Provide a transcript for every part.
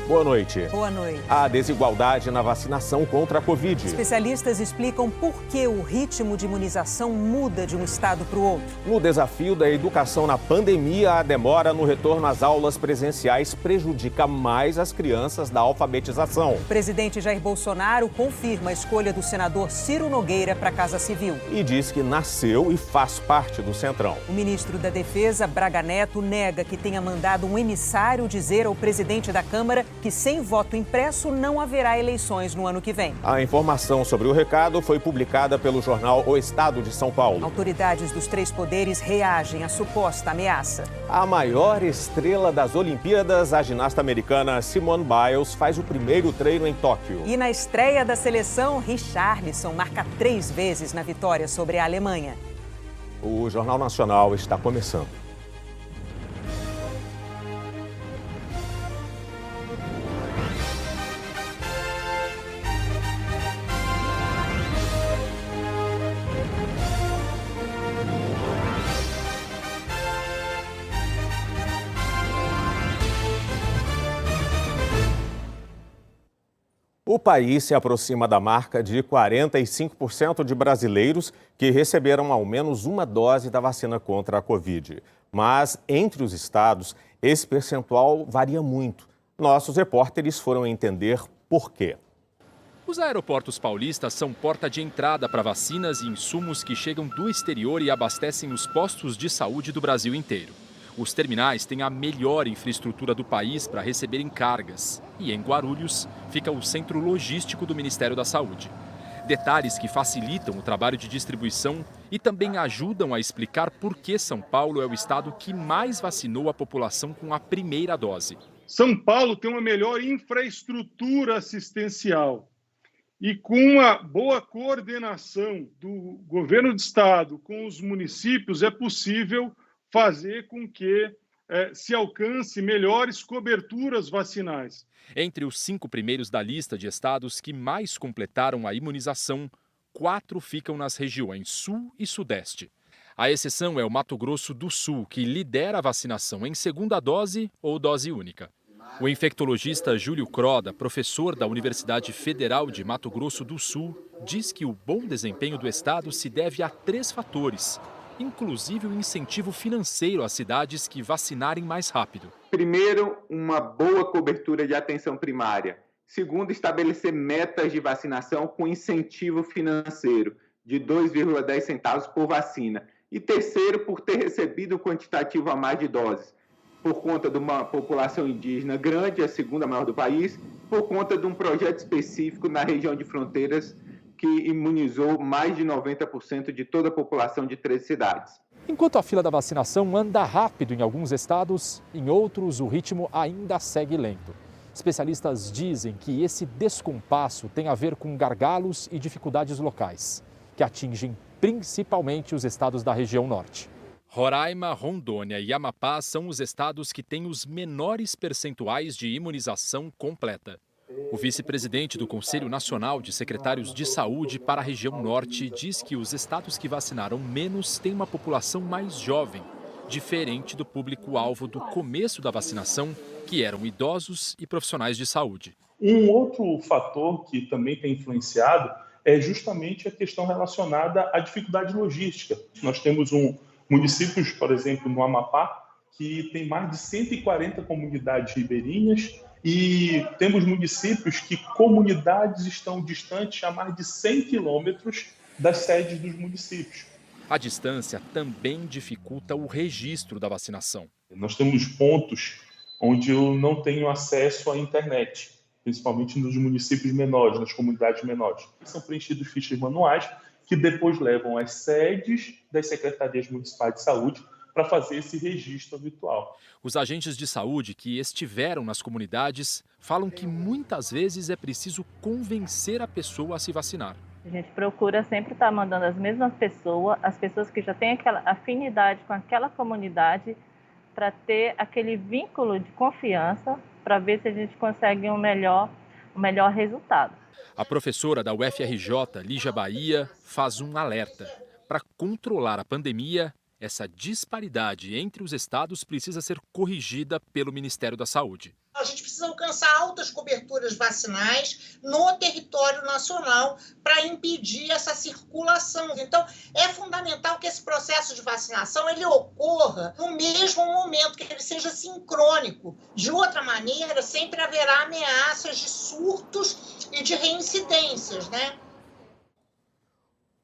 Boa noite. Boa noite. A desigualdade na vacinação contra a Covid. Especialistas explicam por que o ritmo de imunização muda de um estado para o outro. No desafio da educação na pandemia, a demora no retorno às aulas presenciais prejudica mais as crianças da alfabetização. O presidente Jair Bolsonaro confirma a escolha do senador Ciro Nogueira para a Casa Civil. E diz que nasceu e faz parte do Centrão. O ministro da Defesa, Braga Neto, nega que tenha mandado um emissário dizer ao presidente da Câmara que sem voto impresso não haverá eleições no ano que vem. A informação sobre o recado foi publicada pelo jornal O Estado de São Paulo. Autoridades dos três poderes reagem à suposta ameaça. A maior estrela das Olimpíadas, a ginasta americana Simone Biles, faz o primeiro treino em Tóquio. E na estreia da seleção, Richarlison marca 3 vezes na vitória sobre a Alemanha. O Jornal Nacional está começando. O país se aproxima da marca de 45% de brasileiros que receberam ao menos uma dose da vacina contra a Covid. Mas, entre os estados, esse percentual varia muito. Nossos repórteres foram entender por quê. Os aeroportos paulistas são porta de entrada para vacinas e insumos que chegam do exterior e abastecem os postos de saúde do Brasil inteiro. Os terminais têm a melhor infraestrutura do país para receberem cargas. E em Guarulhos fica o centro logístico do Ministério da Saúde. Detalhes que facilitam o trabalho de distribuição e também ajudam a explicar por que São Paulo é o estado que mais vacinou a população com a primeira dose. São Paulo tem uma melhor infraestrutura assistencial. E com uma boa coordenação do governo do estado com os municípios, é possível fazer com que se alcance melhores coberturas vacinais. Entre os 5 primeiros da lista de estados que mais completaram a imunização, 4 ficam nas regiões Sul e Sudeste. A exceção é o Mato Grosso do Sul, que lidera a vacinação em segunda dose ou dose única. O infectologista Júlio Croda, professor da Universidade Federal de Mato Grosso do Sul, diz que o bom desempenho do estado se deve a 3 fatores. Inclusive o incentivo financeiro às cidades que vacinarem mais rápido. Primeiro, uma boa cobertura de atenção primária. Segundo, estabelecer metas de vacinação com incentivo financeiro de 2,10 centavos por vacina. E terceiro, por ter recebido um quantitativo a mais de doses, por conta de uma população indígena grande, a segunda maior do país, por conta de um projeto específico na região de fronteiras que imunizou mais de 90% de toda a população de 13 cidades. Enquanto a fila da vacinação anda rápido em alguns estados, em outros o ritmo ainda segue lento. Especialistas dizem que esse descompasso tem a ver com gargalos e dificuldades locais, que atingem principalmente os estados da região norte. Roraima, Rondônia e Amapá são os estados que têm os menores percentuais de imunização completa. O vice-presidente do Conselho Nacional de Secretários de Saúde para a região norte diz que os estados que vacinaram menos têm uma população mais jovem, diferente do público-alvo do começo da vacinação, que eram idosos e profissionais de saúde. Um outro fator que também tem influenciado é justamente a questão relacionada à dificuldade logística. Nós temos municípios, por exemplo, no Amapá, que tem mais de 140 comunidades ribeirinhas, e temos municípios que comunidades estão distantes a mais de 100 quilômetros das sedes dos municípios. A distância também dificulta o registro da vacinação. Nós temos pontos onde eu não tenho acesso à internet, principalmente nos municípios menores, nas comunidades menores. São preenchidos fichas manuais que depois levam às sedes das secretarias municipais de saúde para fazer esse registro habitual. Os agentes de saúde que estiveram nas comunidades falam que muitas vezes é preciso convencer a pessoa a se vacinar. A gente procura sempre estar mandando as mesmas pessoas, as pessoas que já têm aquela afinidade com aquela comunidade, para ter aquele vínculo de confiança, para ver se a gente consegue um melhor resultado. A professora da UFRJ, Lígia Bahia, faz um alerta. Para controlar a pandemia, essa disparidade entre os estados precisa ser corrigida pelo Ministério da Saúde. A gente precisa alcançar altas coberturas vacinais no território nacional para impedir essa circulação. Então, é fundamental que esse processo de vacinação ele ocorra no mesmo momento, que ele seja sincrônico. De outra maneira, sempre haverá ameaças de surtos e de reincidências, né?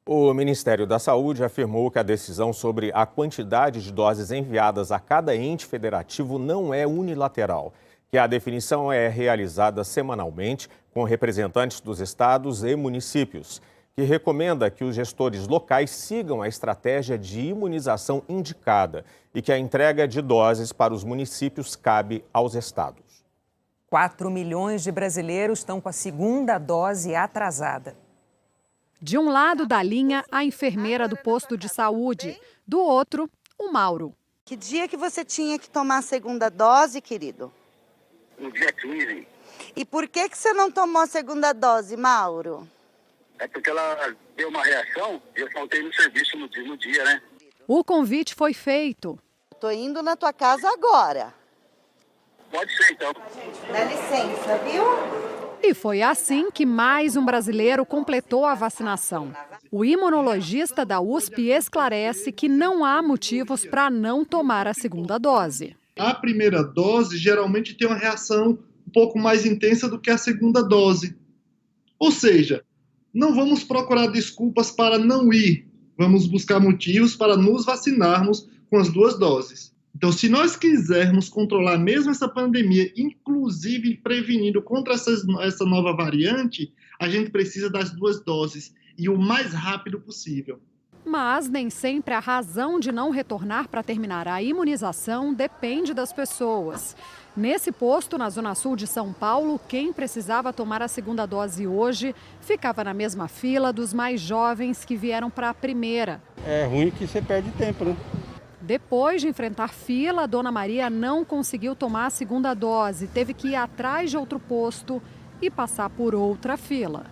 O Ministério da Saúde afirmou que a decisão sobre a quantidade de doses enviadas a cada ente federativo não é unilateral, que a definição é realizada semanalmente com representantes dos estados e municípios, que recomenda que os gestores locais sigam a estratégia de imunização indicada e que a entrega de doses para os municípios cabe aos estados. 4 milhões de brasileiros estão com a segunda dose atrasada. De um lado da linha, a enfermeira do posto de saúde. Do outro, o Mauro. Que dia que você tinha que tomar a segunda dose, querido? No dia 15. E por que você não tomou a segunda dose, Mauro? É porque ela deu uma reação e eu faltei no serviço no dia, né? O convite foi feito. Tô indo na tua casa agora. Pode ser, então. Dá licença, viu? E foi assim que mais um brasileiro completou a vacinação. O imunologista da USP esclarece que não há motivos para não tomar a segunda dose. A primeira dose geralmente tem uma reação um pouco mais intensa do que a segunda dose. Ou seja, não vamos procurar desculpas para não ir. Vamos buscar motivos para nos vacinarmos com as duas doses. Então, se nós quisermos controlar mesmo essa pandemia, inclusive prevenindo contra essa nova variante, a gente precisa das duas doses e o mais rápido possível. Mas nem sempre a razão de não retornar para terminar a imunização depende das pessoas. Nesse posto, na Zona Sul de São Paulo, quem precisava tomar a segunda dose hoje ficava na mesma fila dos mais jovens que vieram para a primeira. É ruim que você perde tempo, né? Depois de enfrentar fila, a Dona Maria não conseguiu tomar a segunda dose. Teve que ir atrás de outro posto e passar por outra fila.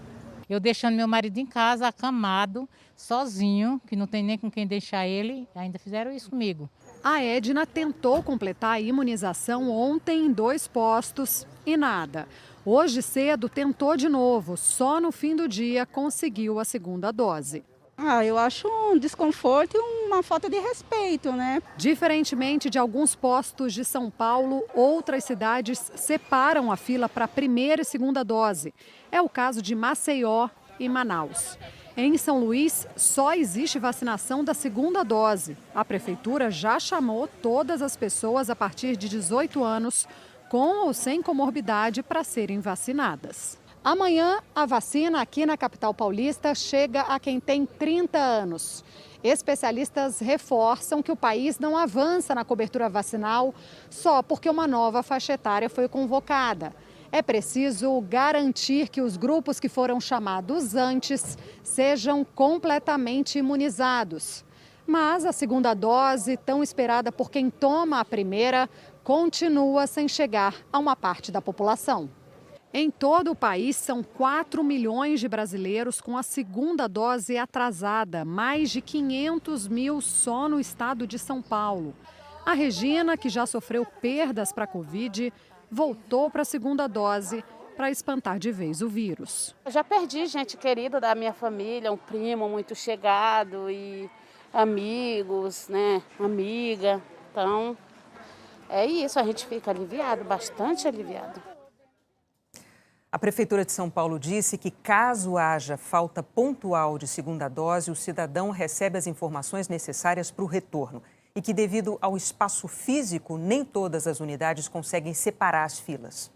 Eu deixando meu marido em casa, acamado, sozinho, que não tem nem com quem deixar ele, ainda fizeram isso comigo. A Edna tentou completar a imunização ontem em 2 postos e nada. Hoje cedo tentou de novo, só no fim do dia conseguiu a segunda dose. Eu acho um desconforto e uma falta de respeito, né? Diferentemente de alguns postos de São Paulo, outras cidades separam a fila para a primeira e segunda dose. É o caso de Maceió e Manaus. Em São Luís, só existe vacinação da segunda dose. A prefeitura já chamou todas as pessoas a partir de 18 anos, com ou sem comorbidade, para serem vacinadas. Amanhã, a vacina aqui na capital paulista chega a quem tem 30 anos. Especialistas reforçam que o país não avança na cobertura vacinal só porque uma nova faixa etária foi convocada. É preciso garantir que os grupos que foram chamados antes sejam completamente imunizados. Mas a segunda dose, tão esperada por quem toma a primeira, continua sem chegar a uma parte da população. Em todo o país, são 4 milhões de brasileiros com a segunda dose atrasada, mais de 500 mil só no estado de São Paulo. A Regina, que já sofreu perdas para a Covid, voltou para a segunda dose para espantar de vez o vírus. Eu já perdi gente querida da minha família, um primo muito chegado e amigos, né, amiga. Então, é isso, a gente fica aliviado, bastante aliviado. A Prefeitura de São Paulo disse que, caso haja falta pontual de segunda dose, o cidadão recebe as informações necessárias para o retorno e que, devido ao espaço físico, nem todas as unidades conseguem separar as filas.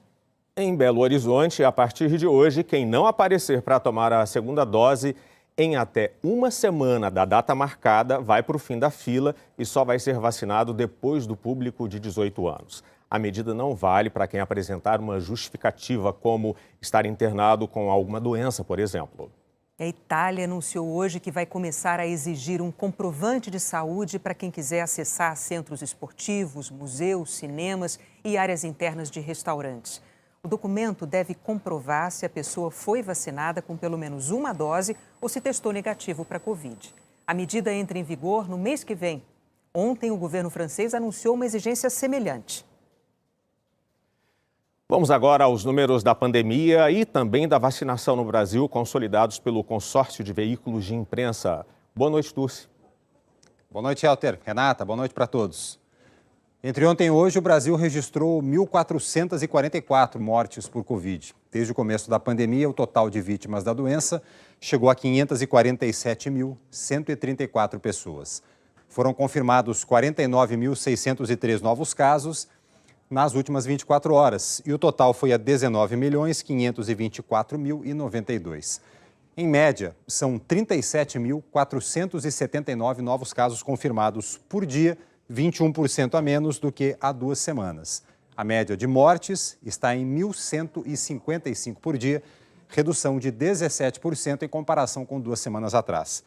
Em Belo Horizonte, a partir de hoje, quem não aparecer para tomar a segunda dose em até uma semana da data marcada vai para o fim da fila e só vai ser vacinado depois do público de 18 anos. A medida não vale para quem apresentar uma justificativa, como estar internado com alguma doença, por exemplo. A Itália anunciou hoje que vai começar a exigir um comprovante de saúde para quem quiser acessar centros esportivos, museus, cinemas e áreas internas de restaurantes. O documento deve comprovar se a pessoa foi vacinada com pelo menos uma dose ou se testou negativo para a Covid. A medida entra em vigor no mês que vem. Ontem, o governo francês anunciou uma exigência semelhante. Vamos agora aos números da pandemia e também da vacinação no Brasil, consolidados pelo Consórcio de Veículos de Imprensa. Boa noite, Turci. Boa noite, Helter. Renata, boa noite para todos. Entre ontem e hoje, o Brasil registrou 1.444 mortes por Covid. Desde o começo da pandemia, o total de vítimas da doença chegou a 547.134 pessoas. Foram confirmados 49.603 novos casos nas últimas 24 horas e o total foi a 19.524.092. Em média, são 37.479 novos casos confirmados por dia, 21% a menos do que há 2 semanas. A média de mortes está em 1.155 por dia, redução de 17% em comparação com 2 semanas atrás.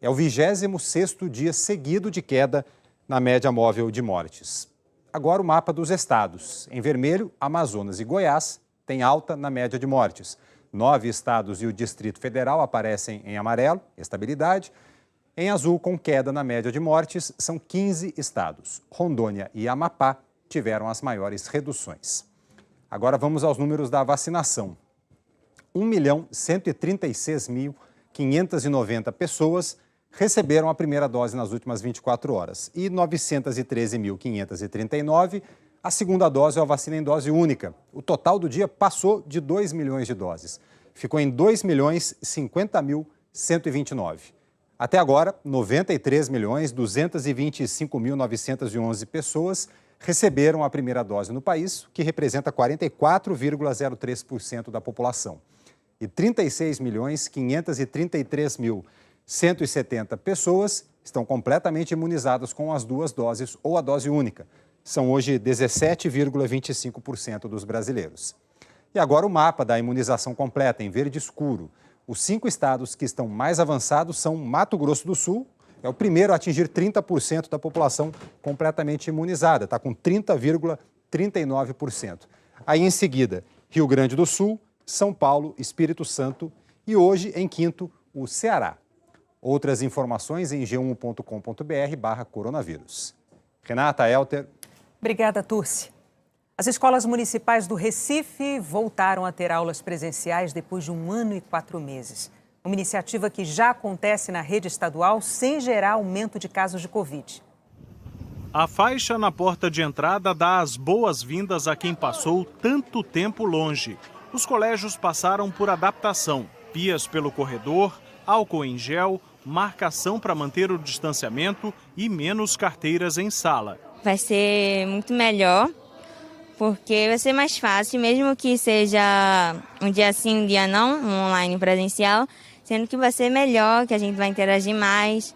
É o 26º dia seguido de queda na média móvel de mortes. Agora o mapa dos estados. Em vermelho, Amazonas e Goiás têm alta na média de mortes. 9 estados e o Distrito Federal aparecem em amarelo, estabilidade. Em azul, com queda na média de mortes, são 15 estados. Rondônia e Amapá tiveram as maiores reduções. Agora vamos aos números da vacinação. 1.136.590 pessoas receberam a primeira dose nas últimas 24 horas e 913.539 a segunda dose ou a vacina em dose única. O total do dia passou de 2 milhões de doses. Ficou em 2.050.129. Até agora, 93.225.911 pessoas receberam a primeira dose no país, o que representa 44,03% da população. E 36.533.170 pessoas estão completamente imunizadas com as 2 doses ou a dose única. São hoje 17,25% dos brasileiros. E agora o mapa da imunização completa em verde escuro. Os 5 estados que estão mais avançados são Mato Grosso do Sul, é o primeiro a atingir 30% da população completamente imunizada, está com 30,39%. Aí em seguida, Rio Grande do Sul, São Paulo, Espírito Santo e hoje, em quinto, o Ceará. Outras informações em g1.com.br/coronavírus. Renata, Helter. Obrigada, Turci. As escolas municipais do Recife voltaram a ter aulas presenciais depois de 1 ano e 4 meses. Uma iniciativa que já acontece na rede estadual sem gerar aumento de casos de Covid. A faixa na porta de entrada dá as boas-vindas a quem passou tanto tempo longe. Os colégios passaram por adaptação. Pias pelo corredor, álcool em gel, marcação para manter o distanciamento e menos carteiras em sala. Vai ser muito melhor, porque vai ser mais fácil, mesmo que seja um dia sim, um dia não, um online presencial, sendo que vai ser melhor, que a gente vai interagir mais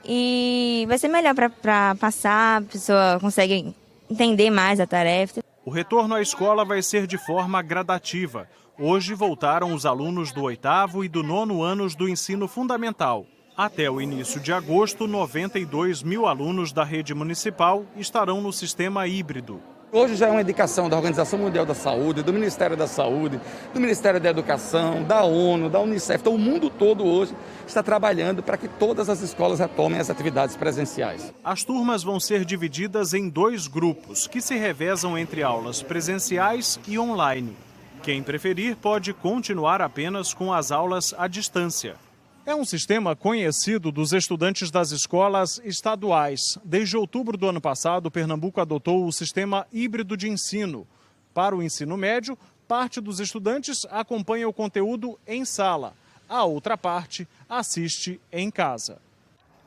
e vai ser melhor para passar, a pessoa consegue entender mais a tarefa. O retorno à escola vai ser de forma gradativa. Hoje voltaram os alunos do 8º e do 9º anos do ensino fundamental. Até o início de agosto, 92 mil alunos da rede municipal estarão no sistema híbrido. Hoje já é uma indicação da Organização Mundial da Saúde, do Ministério da Saúde, do Ministério da Educação, da ONU, da Unicef. Então o mundo todo hoje está trabalhando para que todas as escolas retomem as atividades presenciais. As turmas vão ser divididas em 2 grupos, que se revezam entre aulas presenciais e online. Quem preferir pode continuar apenas com as aulas à distância. É um sistema conhecido dos estudantes das escolas estaduais. Desde outubro do ano passado, Pernambuco adotou o sistema híbrido de ensino. Para o ensino médio, parte dos estudantes acompanha o conteúdo em sala. A outra parte assiste em casa.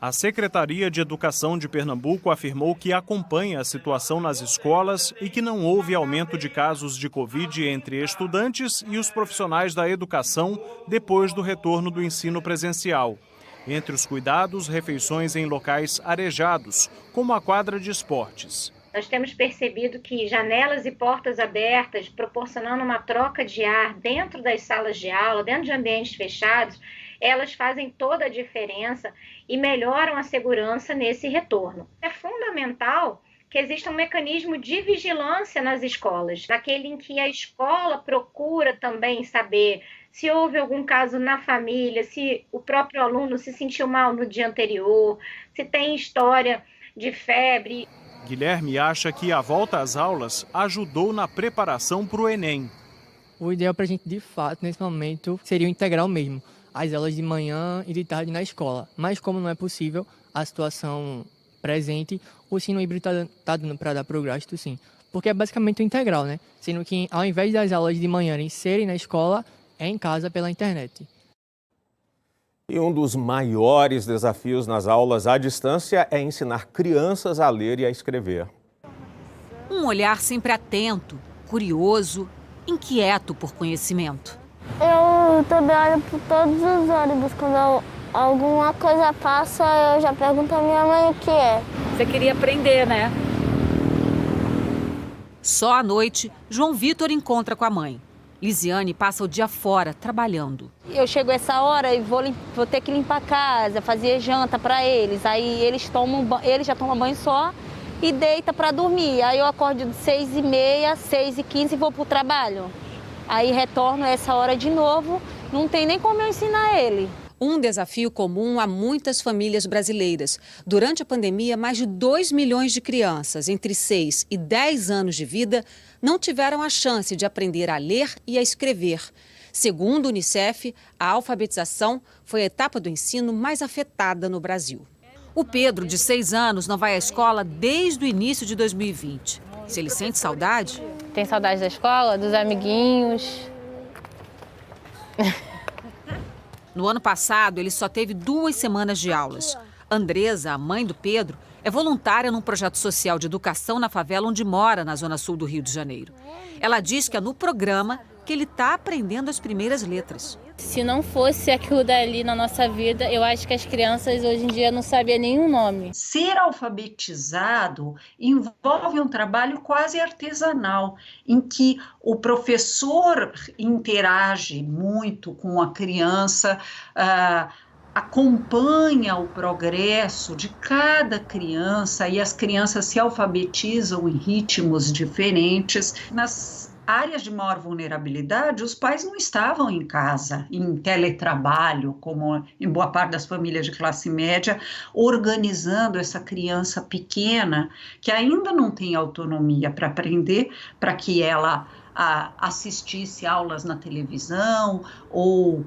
A Secretaria de Educação de Pernambuco afirmou que acompanha a situação nas escolas e que não houve aumento de casos de Covid entre estudantes e os profissionais da educação depois do retorno do ensino presencial. Entre os cuidados, refeições em locais arejados, como a quadra de esportes. Nós temos percebido que janelas e portas abertas, proporcionando uma troca de ar dentro das salas de aula, dentro de ambientes fechados, elas fazem toda a diferença e melhoram a segurança nesse retorno. É fundamental que exista um mecanismo de vigilância nas escolas, naquele em que a escola procura também saber se houve algum caso na família, se o próprio aluno se sentiu mal no dia anterior, se tem história de febre. Guilherme acha que a volta às aulas ajudou na preparação para o Enem. O ideal para a gente, de fato, nesse momento, seria o integral mesmo. As aulas de manhã e de tarde na escola. Mas como não é possível a situação presente, o ensino híbrido está dando para dar progresso, sim. Porque é basicamente o integral, né? Sendo que ao invés das aulas de manhã serem na escola, é em casa pela internet. E um dos maiores desafios nas aulas à distância é ensinar crianças a ler e a escrever. Um olhar sempre atento, curioso, inquieto por conhecimento. Eu também olho por todos os ônibus. Quando alguma coisa passa, eu já pergunto à minha mãe o que é. Você queria aprender, né? Só à noite, João Vitor encontra com a mãe. Lisiane passa o dia fora, trabalhando. Eu chego essa hora e vou ter que limpar a casa, fazer janta para eles. Aí eles já tomam banho só e deita para dormir. Aí eu acordo de 6h30, 6h15 e vou para o trabalho. Aí retorno essa hora de novo, não tem nem como eu ensinar ele. Um desafio comum a muitas famílias brasileiras. Durante a pandemia, mais de 2 milhões de crianças entre 6 e 10 anos de vida não tiveram a chance de aprender a ler e a escrever. Segundo o Unicef, a alfabetização foi a etapa do ensino mais afetada no Brasil. O Pedro, de 6 anos, não vai à escola desde o início de 2020. Se ele sente saudade... Tem saudade da escola, dos amiguinhos. No ano passado, ele só teve 2 semanas de aulas. Andresa, a mãe do Pedro, é voluntária num projeto social de educação na favela onde mora, na zona sul do Rio de Janeiro. Ela diz que é no programa que ele está aprendendo as primeiras letras. Se não fosse aquilo dali na nossa vida, eu acho que as crianças hoje em dia não sabiam nenhum nome. Ser alfabetizado envolve um trabalho quase artesanal, em que o professor interage muito com a criança, acompanha o progresso de cada criança e as crianças se alfabetizam em ritmos diferentes. Nas áreas de maior vulnerabilidade, os pais não estavam em casa, em teletrabalho, como em boa parte das famílias de classe média, organizando essa criança pequena que ainda não tem autonomia para aprender, para que ela assistisse aulas na televisão ou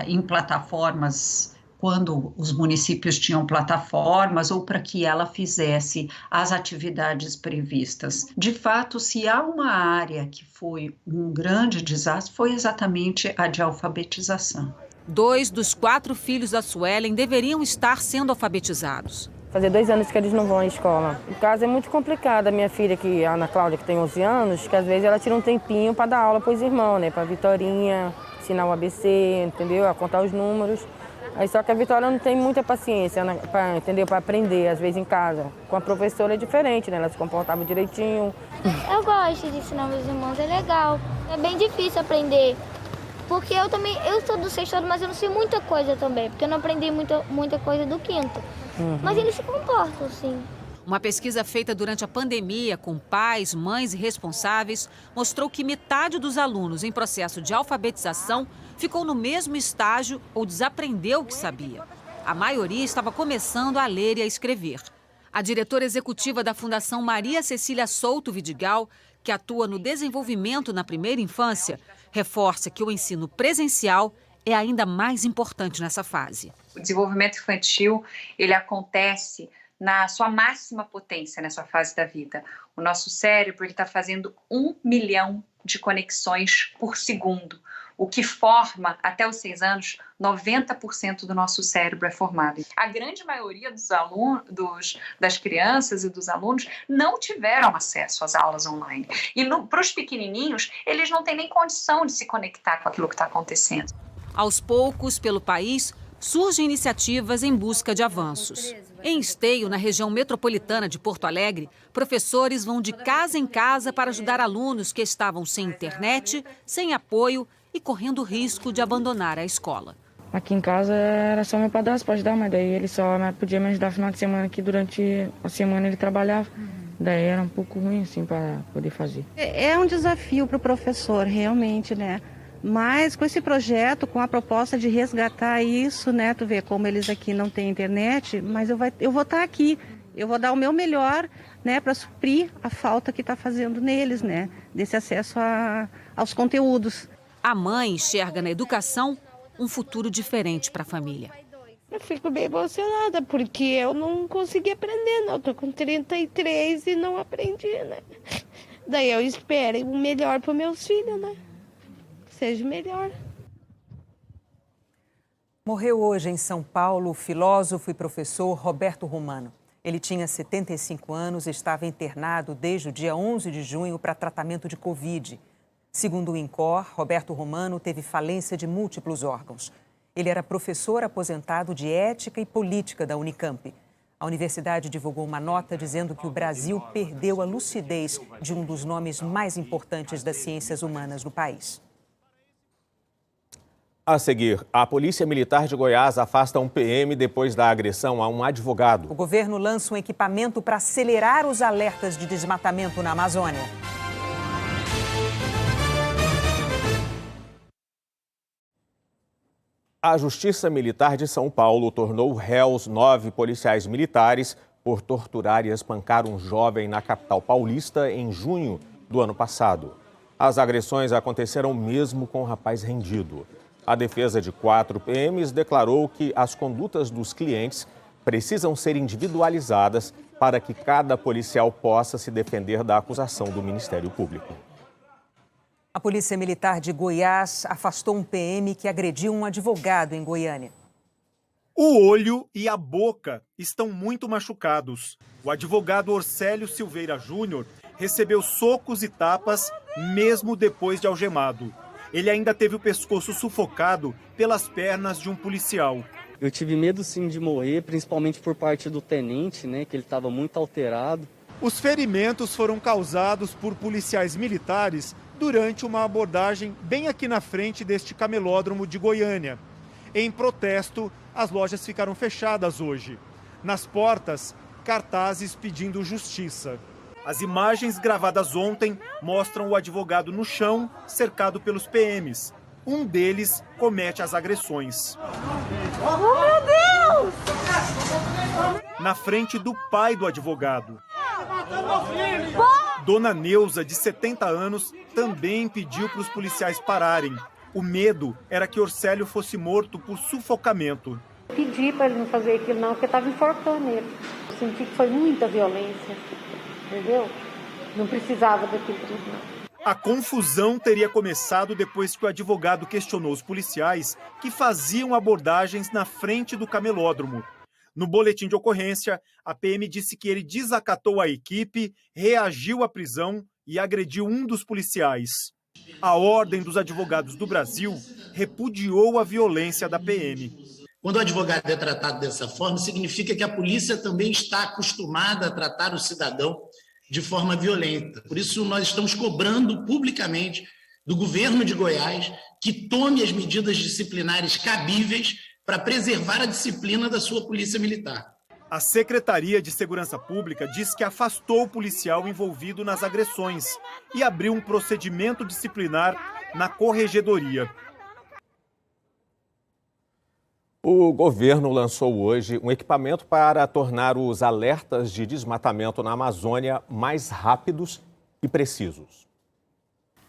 em plataformas, quando os municípios tinham plataformas, ou para que ela fizesse as atividades previstas. De fato, se há uma área que foi um grande desastre, foi exatamente a de alfabetização. 2 dos 4 filhos da Suelen deveriam estar sendo alfabetizados. Fazer 2 anos que eles não vão à escola. O caso é muito complicado. A minha filha, a Ana Cláudia, que tem 11 anos, que às vezes ela tira um tempinho para dar aula para os irmãos, né? Para a Vitorinha, ensinar o ABC, entendeu? A contar os números. Aí só que a Vitória não tem muita paciência, né, para aprender, às vezes em casa. Com a professora é diferente, né? Ela se comportava direitinho. Eu gosto de ensinar meus irmãos, é legal. É bem difícil aprender, porque eu sou do 6º ano, mas eu não sei muita coisa também, porque eu não aprendi muita coisa do 5º. Mas eles se comportam, sim. Uma pesquisa feita durante a pandemia com pais, mães e responsáveis mostrou que metade dos alunos em processo de alfabetização ficou no mesmo estágio ou desaprendeu o que sabia. A maioria estava começando a ler e a escrever. A diretora executiva da Fundação Maria Cecília Souto Vidigal, que atua no desenvolvimento na primeira infância, reforça que o ensino presencial é ainda mais importante nessa fase. O desenvolvimento infantil, ele acontece na sua máxima potência nessa fase da vida. O nosso cérebro está fazendo 1 milhão de conexões por segundo, o que forma, até os 6 anos, 90% do nosso cérebro é formado. A grande maioria dos alunos, das crianças e dos alunos não tiveram acesso às aulas online. E para os pequenininhos, eles não têm nem condição de se conectar com aquilo que está acontecendo. Aos poucos, pelo país, surgem iniciativas em busca de avanços. Em Esteio, na região metropolitana de Porto Alegre, professores vão de casa em casa para ajudar alunos que estavam sem internet, sem apoio e correndo risco de abandonar a escola. Aqui em casa era só meu padrasto para ajudar, mas daí ele só podia me ajudar no final de semana, que durante a semana ele trabalhava. Daí era um pouco ruim assim para poder fazer. É um desafio para o professor, realmente, né? Mas com esse projeto, com a proposta de resgatar isso, né? Tu vê como eles aqui não têm internet, mas eu vou estar aqui. Eu vou dar o meu melhor, né, para suprir a falta que está fazendo neles, né, desse acesso aos conteúdos. A mãe enxerga na educação um futuro diferente para a família. Eu fico bem emocionada, porque eu não consegui aprender, não. Estou com 33 e não aprendi, né? Daí eu espero o melhor para meus filhos, né? Que seja melhor. Morreu hoje em São Paulo o filósofo e professor Roberto Romano. Ele tinha 75 anos e estava internado desde o dia 11 de junho para tratamento de Covid. Segundo o INCOR, Roberto Romano teve falência de múltiplos órgãos. Ele era professor aposentado de Ética e Política da Unicamp. A universidade divulgou uma nota dizendo que o Brasil perdeu a lucidez de um dos nomes mais importantes das ciências humanas no país. A seguir, a Polícia Militar de Goiás afasta um PM depois da agressão a um advogado. O governo lança um equipamento para acelerar os alertas de desmatamento na Amazônia. A Justiça Militar de São Paulo tornou réus 9 policiais militares por torturar e espancar um jovem na capital paulista em junho do ano passado. As agressões aconteceram mesmo com o rapaz rendido. A defesa de 4 PMs declarou que as condutas dos clientes precisam ser individualizadas para que cada policial possa se defender da acusação do Ministério Público. A Polícia Militar de Goiás afastou um PM que agrediu um advogado em Goiânia. O olho e a boca estão muito machucados. O advogado Orcélio Silveira Júnior recebeu socos e tapas mesmo depois de algemado. Ele ainda teve o pescoço sufocado pelas pernas de um policial. Eu tive medo sim de morrer, principalmente por parte do tenente, né, que ele estava muito alterado. Os ferimentos foram causados por policiais militares durante uma abordagem bem aqui na frente deste camelódromo de Goiânia. Em protesto, as lojas ficaram fechadas hoje. Nas portas, cartazes pedindo justiça. As imagens gravadas ontem mostram o advogado no chão, cercado pelos PMs. Um deles comete as agressões. Oh, meu Deus! Na frente do pai do advogado. Dona Neuza, de 70 anos, também pediu para os policiais pararem. O medo era que Orcélio fosse morto por sufocamento. Pedi para ele não fazer aquilo não, porque estava enforcando ele. Eu senti que foi muita violência, entendeu? Não precisava daquilo tudo não. A confusão teria começado depois que o advogado questionou os policiais que faziam abordagens na frente do camelódromo. No boletim de ocorrência, a PM disse que ele desacatou a equipe, reagiu à prisão e agrediu um dos policiais. A Ordem dos Advogados do Brasil repudiou a violência da PM. Quando o advogado é tratado dessa forma, significa que a polícia também está acostumada a tratar o cidadão de forma violenta. Por isso, nós estamos cobrando publicamente do governo de Goiás que tome as medidas disciplinares cabíveis para preservar a disciplina da sua polícia militar. A Secretaria de Segurança Pública diz que afastou o policial envolvido nas agressões e abriu um procedimento disciplinar na corregedoria. O governo lançou hoje um equipamento para tornar os alertas de desmatamento na Amazônia mais rápidos e precisos.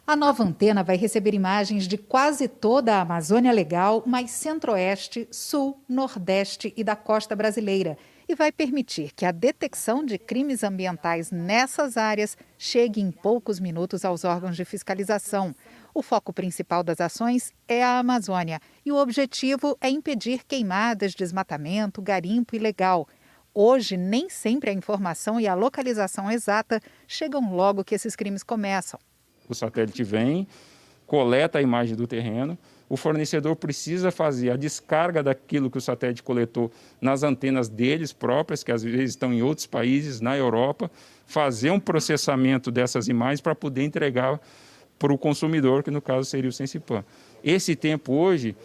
A nova antena vai receber imagens de quase toda a Amazônia Legal, mais centro-oeste, sul, nordeste e da costa brasileira, e vai permitir que a detecção de crimes ambientais nessas áreas chegue em poucos minutos aos órgãos de fiscalização. O foco principal das ações é a Amazônia e o objetivo é impedir queimadas, desmatamento, garimpo ilegal. Hoje, nem sempre a informação e a localização exata chegam logo que esses crimes começam. O satélite vem, coleta a imagem do terreno, o fornecedor precisa fazer a descarga daquilo que o satélite coletou nas antenas deles próprias, que às vezes estão em outros países, na Europa, fazer um processamento dessas imagens para poder entregar para o consumidor, que no caso seria o Sensipan. Esse tempo hoje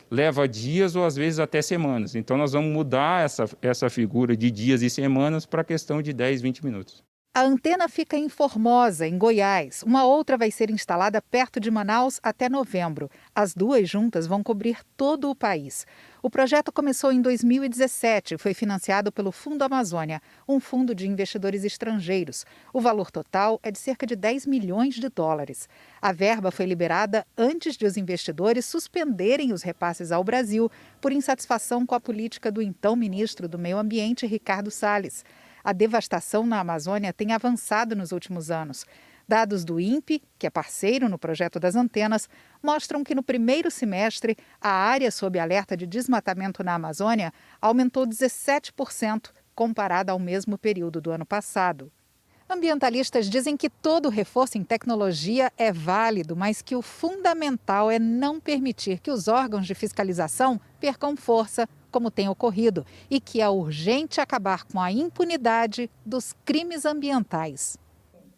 leva dias ou às vezes até semanas. Então nós vamos mudar essa figura de dias e semanas para a questão de 10, 20 minutos. A antena fica em Formosa, em Goiás. Uma outra vai ser instalada perto de Manaus até novembro. As duas juntas vão cobrir todo o país. O projeto começou em 2017 e foi financiado pelo Fundo Amazônia, um fundo de investidores estrangeiros. O valor total é de cerca de 10 milhões de dólares. A verba foi liberada antes de os investidores suspenderem os repasses ao Brasil por insatisfação com a política do então ministro do Meio Ambiente, Ricardo Salles. A devastação na Amazônia tem avançado nos últimos anos. Dados do INPE, que é parceiro no projeto das antenas, mostram que no primeiro semestre a área sob alerta de desmatamento na Amazônia aumentou 17% comparada ao mesmo período do ano passado. Ambientalistas dizem que todo reforço em tecnologia é válido, mas que o fundamental é não permitir que os órgãos de fiscalização percam força, como tem ocorrido, e que é urgente acabar com a impunidade dos crimes ambientais.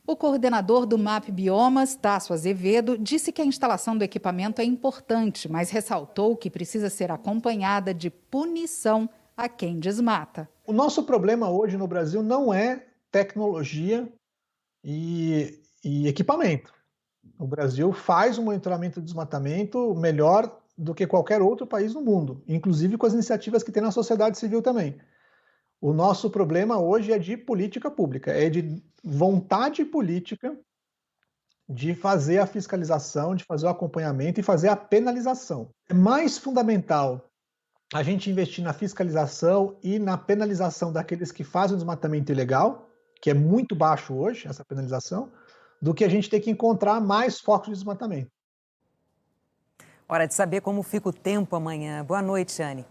O coordenador do MAP Biomas, Tasso Azevedo, disse que a instalação do equipamento é importante, mas ressaltou que precisa ser acompanhada de punição a quem desmata. O nosso problema hoje no Brasil não é tecnologia e equipamento. O Brasil faz um monitoramento de desmatamento melhor do que qualquer outro país no mundo, inclusive com as iniciativas que tem na sociedade civil também. O nosso problema hoje é de política pública, é de vontade política de fazer a fiscalização, de fazer o acompanhamento e fazer a penalização. É mais fundamental a gente investir na fiscalização e na penalização daqueles que fazem o desmatamento ilegal, que é muito baixo hoje, essa penalização, do que a gente ter que encontrar mais focos de desmatamento. Hora de saber como fica o tempo amanhã. Boa noite, Anne.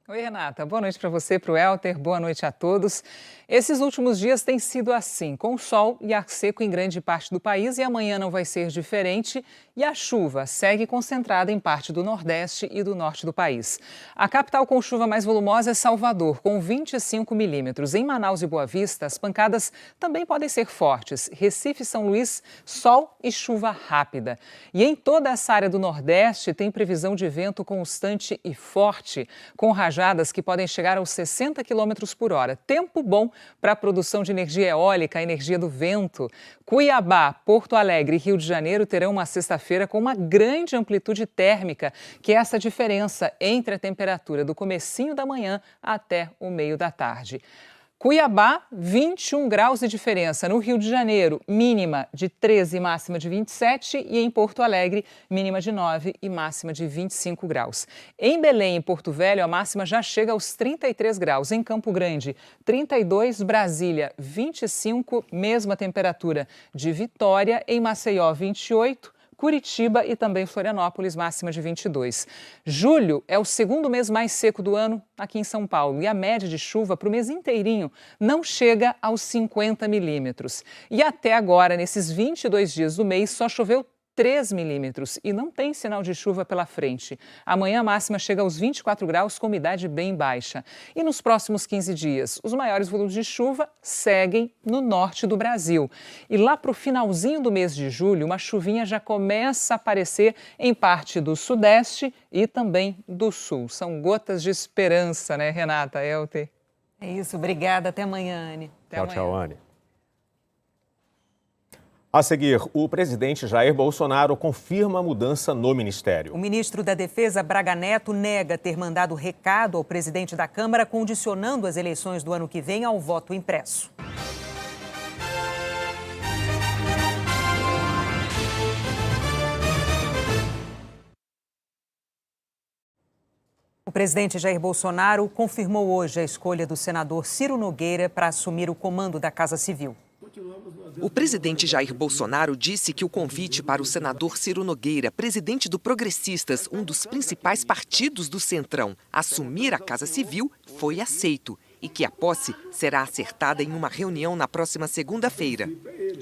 Oi, Renata. Boa noite para você, para o Elter. Boa noite a todos. Esses últimos dias têm sido assim, com sol e ar seco em grande parte do país, e amanhã não vai ser diferente, e a chuva segue concentrada em parte do Nordeste e do Norte do país. A capital com chuva mais volumosa é Salvador, com 25 milímetros. Em Manaus e Boa Vista, as pancadas também podem ser fortes. Recife e São Luís, sol e chuva rápida. E em toda essa área do Nordeste tem previsão de vento constante e forte, com rajadas que podem chegar aos 60 km por hora. Tempo bom para a produção de energia eólica, a energia do vento. Cuiabá, Porto Alegre e Rio de Janeiro terão uma sexta-feira com uma grande amplitude térmica, que é essa diferença entre a temperatura do comecinho da manhã até o meio da tarde. Cuiabá, 21 graus de diferença. No Rio de Janeiro, mínima de 13 e máxima de 27. E em Porto Alegre, mínima de 9 e máxima de 25 graus. Em Belém e Porto Velho, a máxima já chega aos 33 graus. Em Campo Grande, 32. Brasília, 25. Mesma temperatura de Vitória. Em Maceió, 28. Curitiba e também Florianópolis, máxima de 22. Julho é o segundo mês mais seco do ano aqui em São Paulo e a média de chuva para o mês inteirinho não chega aos 50 milímetros. E até agora, nesses 22 dias do mês, só choveu 3 milímetros e não tem sinal de chuva pela frente. Amanhã a máxima chega aos 24 graus com umidade bem baixa. E nos próximos 15 dias, os maiores volumes de chuva seguem no norte do Brasil. E lá para o finalzinho do mês de julho, uma chuvinha já começa a aparecer em parte do sudeste e também do sul. São gotas de esperança, né, Renata, Elter? É isso, obrigada. Até amanhã, Anne. Tchau, Anne. A seguir, o presidente Jair Bolsonaro confirma a mudança no ministério. O ministro da Defesa, Braga Neto, nega ter mandado recado ao presidente da Câmara condicionando as eleições do ano que vem ao voto impresso. O presidente Jair Bolsonaro confirmou hoje a escolha do senador Ciro Nogueira para assumir o comando da Casa Civil. O presidente Jair Bolsonaro disse que o convite para o senador Ciro Nogueira, presidente do Progressistas, um dos principais partidos do Centrão, assumir a Casa Civil, foi aceito e que a posse será acertada em uma reunião na próxima segunda-feira.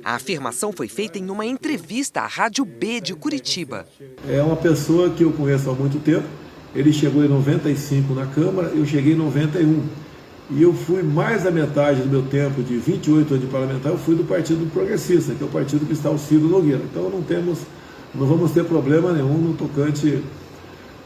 A afirmação foi feita em uma entrevista à Rádio B de Curitiba. É uma pessoa que eu conheço há muito tempo. Ele chegou em 95 na Câmara, eu cheguei em 91. E eu fui mais da metade do meu tempo, de 28 anos de parlamentar, eu fui do Partido Progressista, que é o partido que está o Ciro Nogueira. Então não vamos ter problema nenhum no tocante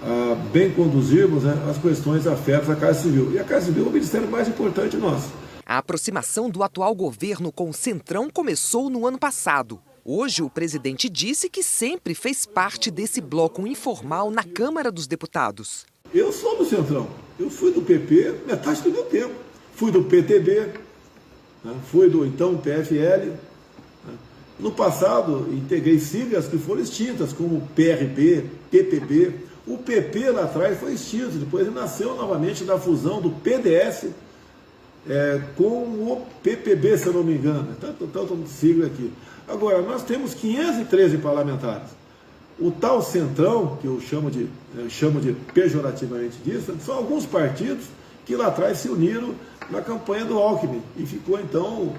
a bem conduzirmos, né, as questões afetas à Casa Civil. E a Casa Civil é o ministério mais importante nosso. A aproximação do atual governo com o Centrão começou no ano passado. Hoje, o presidente disse que sempre fez parte desse bloco informal na Câmara dos Deputados. Eu sou do Centrão. Eu fui do PP metade do meu tempo. Fui do PTB, fui do então PFL. No passado, integrei siglas que foram extintas, como PRB, PPB. O PP lá atrás foi extinto, depois ele nasceu novamente da fusão do PDS com o PPB, se eu não me engano. Tanto sigla aqui. Agora, nós temos 513 parlamentares. O tal Centrão, que eu chamo de pejorativamente disso, são alguns partidos que lá atrás se uniram na campanha do Alckmin e ficou então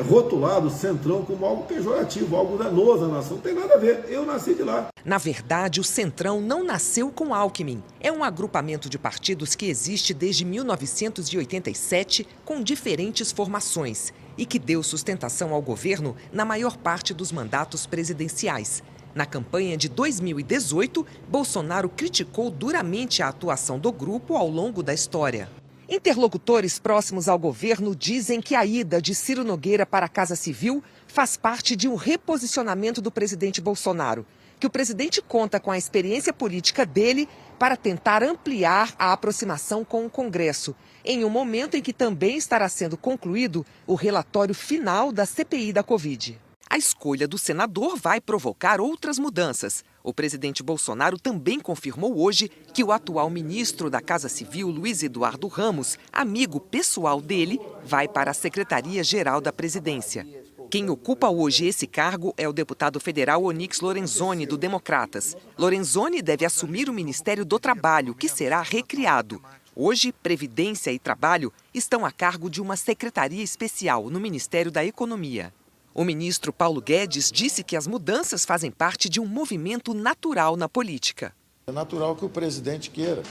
rotulado o Centrão como algo pejorativo, algo danoso à nação. Não tem nada a ver, eu nasci de lá. Na verdade, o Centrão não nasceu com Alckmin. É um agrupamento de partidos que existe desde 1987, com diferentes formações, e que deu sustentação ao governo na maior parte dos mandatos presidenciais. Na campanha de 2018, Bolsonaro criticou duramente a atuação do grupo ao longo da história. Interlocutores próximos ao governo dizem que a ida de Ciro Nogueira para a Casa Civil faz parte de um reposicionamento do presidente Bolsonaro, que o presidente conta com a experiência política dele para tentar ampliar a aproximação com o Congresso, em um momento em que também estará sendo concluído o relatório final da CPI da Covid. A escolha do senador vai provocar outras mudanças. O presidente Bolsonaro também confirmou hoje que o atual ministro da Casa Civil, Luiz Eduardo Ramos, amigo pessoal dele, vai para a Secretaria-Geral da Presidência. Quem ocupa hoje esse cargo é o deputado federal Onyx Lorenzoni, do Democratas. Lorenzoni deve assumir o Ministério do Trabalho, que será recriado. Hoje, Previdência e Trabalho estão a cargo de uma secretaria especial no Ministério da Economia. O ministro Paulo Guedes disse que as mudanças fazem parte de um movimento natural na política. É natural que o presidente queira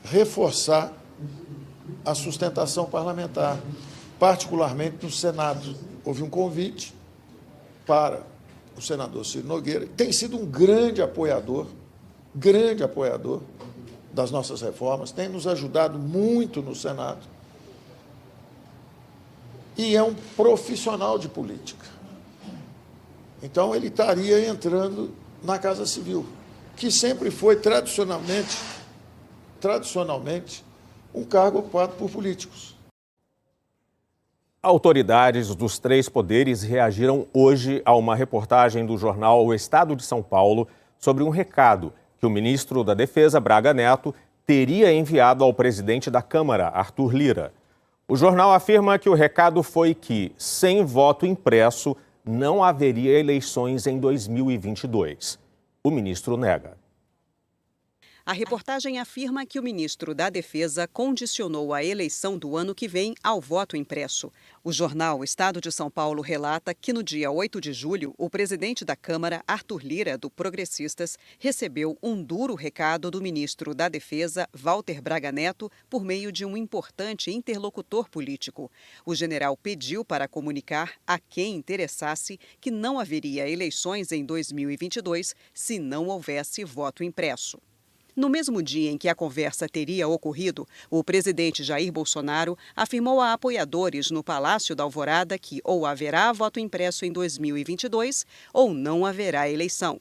reforçar a sustentação parlamentar, particularmente no Senado. Houve um convite para o senador Ciro Nogueira, que tem sido um grande apoiador das nossas reformas, tem nos ajudado muito no Senado. E é um profissional de política. Então, ele estaria entrando na Casa Civil, que sempre foi, tradicionalmente, um cargo ocupado por políticos. Autoridades dos 3 poderes reagiram hoje a uma reportagem do jornal O Estado de São Paulo sobre um recado que o ministro da Defesa, Braga Neto, teria enviado ao presidente da Câmara, Arthur Lira. O jornal afirma que o recado foi que, sem voto impresso, não haveria eleições em 2022. O ministro nega. A reportagem afirma que o ministro da Defesa condicionou a eleição do ano que vem ao voto impresso. O jornal Estado de São Paulo relata que no dia 8 de julho, o presidente da Câmara, Arthur Lira, do Progressistas, recebeu um duro recado do ministro da Defesa, Walter Braga Neto, por meio de um importante interlocutor político. O general pediu para comunicar a quem interessasse que não haveria eleições em 2022 se não houvesse voto impresso. No mesmo dia em que a conversa teria ocorrido, o presidente Jair Bolsonaro afirmou a apoiadores no Palácio da Alvorada que ou haverá voto impresso em 2022 ou não haverá eleição.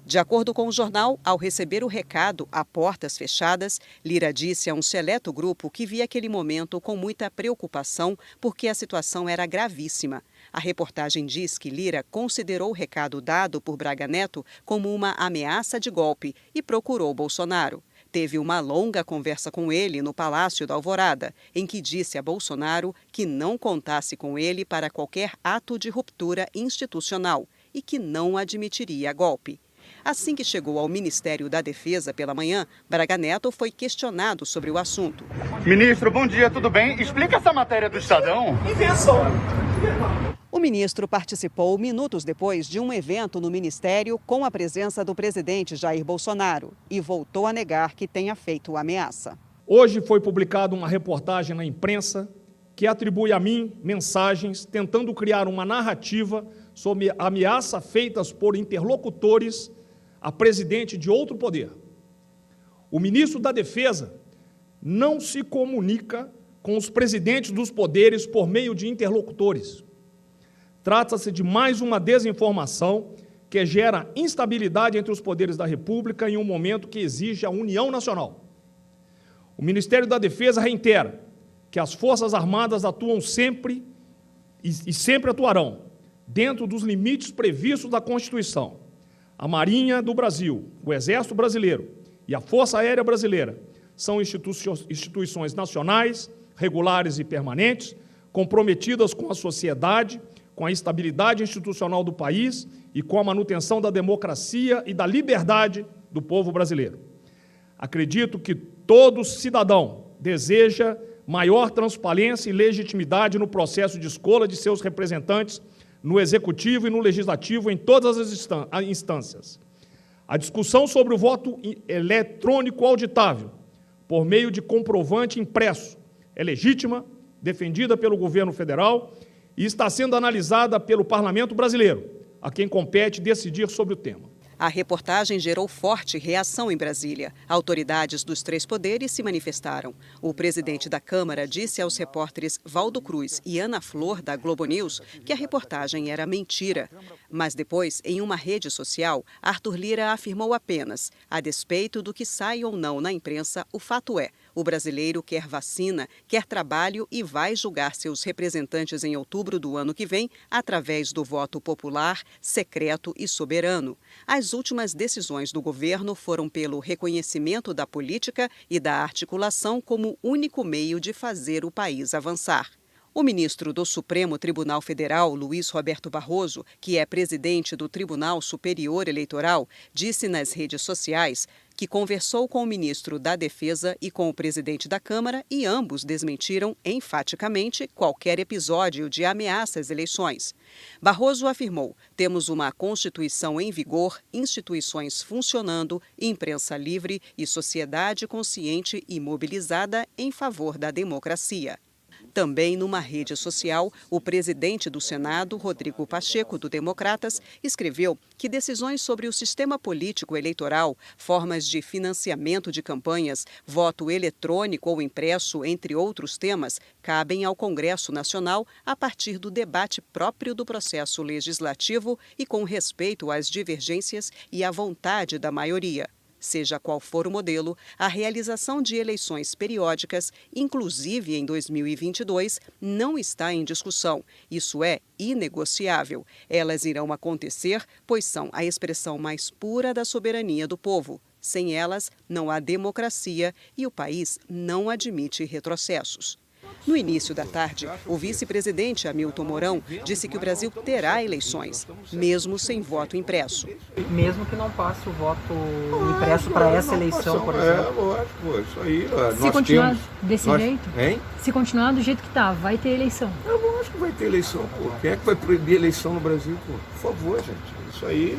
De acordo com o jornal, ao receber o recado a portas fechadas, Lira disse a um seleto grupo que via aquele momento com muita preocupação porque a situação era gravíssima. A reportagem diz que Lira considerou o recado dado por Braga Neto como uma ameaça de golpe e procurou Bolsonaro. Teve uma longa conversa com ele no Palácio da Alvorada, em que disse a Bolsonaro que não contasse com ele para qualquer ato de ruptura institucional e que não admitiria golpe. Assim que chegou ao Ministério da Defesa pela manhã, Braga Neto foi questionado sobre o assunto. Ministro, bom dia, tudo bem? Explica essa matéria do Estadão. O ministro participou minutos depois de um evento no Ministério com a presença do presidente Jair Bolsonaro e voltou a negar que tenha feito ameaça. Hoje foi publicada uma reportagem na imprensa que atribui a mim mensagens tentando criar uma narrativa sobre ameaças feitas por interlocutores a presidente de outro poder. O ministro da Defesa não se comunica com os presidentes dos poderes por meio de interlocutores. Trata-se de mais uma desinformação que gera instabilidade entre os poderes da República em um momento que exige a união nacional. O Ministério da Defesa reitera que as Forças Armadas atuam sempre e sempre atuarão dentro dos limites previstos da Constituição. A Marinha do Brasil, o Exército Brasileiro e a Força Aérea Brasileira são instituições nacionais, regulares e permanentes, comprometidas com a sociedade, com a estabilidade institucional do país e com a manutenção da democracia e da liberdade do povo brasileiro. Acredito que todo cidadão deseja maior transparência e legitimidade no processo de escolha de seus representantes no Executivo e no Legislativo em todas as instâncias. A discussão sobre o voto eletrônico auditável, por meio de comprovante impresso, é legítima, defendida pelo governo federal e está sendo analisada pelo Parlamento brasileiro, a quem compete decidir sobre o tema. A reportagem gerou forte reação em Brasília. Autoridades dos três poderes se manifestaram. O presidente da Câmara disse aos repórteres Valdo Cruz e Ana Flor, da Globo News, que a reportagem era mentira. Mas depois, em uma rede social, Arthur Lira afirmou apenas: a despeito do que sai ou não na imprensa, o fato é, o brasileiro quer vacina, quer trabalho e vai julgar seus representantes em outubro do ano que vem através do voto popular, secreto e soberano. As últimas decisões do governo foram pelo reconhecimento da política e da articulação como único meio de fazer o país avançar. O ministro do Supremo Tribunal Federal, Luiz Roberto Barroso, que é presidente do Tribunal Superior Eleitoral, disse nas redes sociais que conversou com o ministro da Defesa e com o presidente da Câmara e ambos desmentiram enfaticamente qualquer episódio de ameaça às eleições. Barroso afirmou: temos uma Constituição em vigor, instituições funcionando, imprensa livre e sociedade consciente e mobilizada em favor da democracia. Também numa rede social, o presidente do Senado, Rodrigo Pacheco, do Democratas, escreveu que decisões sobre o sistema político eleitoral, formas de financiamento de campanhas, voto eletrônico ou impresso, entre outros temas, cabem ao Congresso Nacional a partir do debate próprio do processo legislativo e com respeito às divergências e à vontade da maioria. Seja qual for o modelo, a realização de eleições periódicas, inclusive em 2022, não está em discussão. Isso é inegociável. Elas irão acontecer, pois são a expressão mais pura da soberania do povo. Sem elas, não há democracia e o país não admite retrocessos. No início da tarde, o vice-presidente Hamilton Mourão disse que o Brasil terá eleições, mesmo sem voto impresso. Mesmo que não passe o voto impresso para essa eleição, por exemplo? É, lógico, isso aí. Se continuar desse jeito? Hein? Se continuar do jeito que está, vai ter eleição? Eu não acho que vai ter eleição, pô. Quem é que vai proibir eleição no Brasil, pô? Por favor, gente. Isso aí,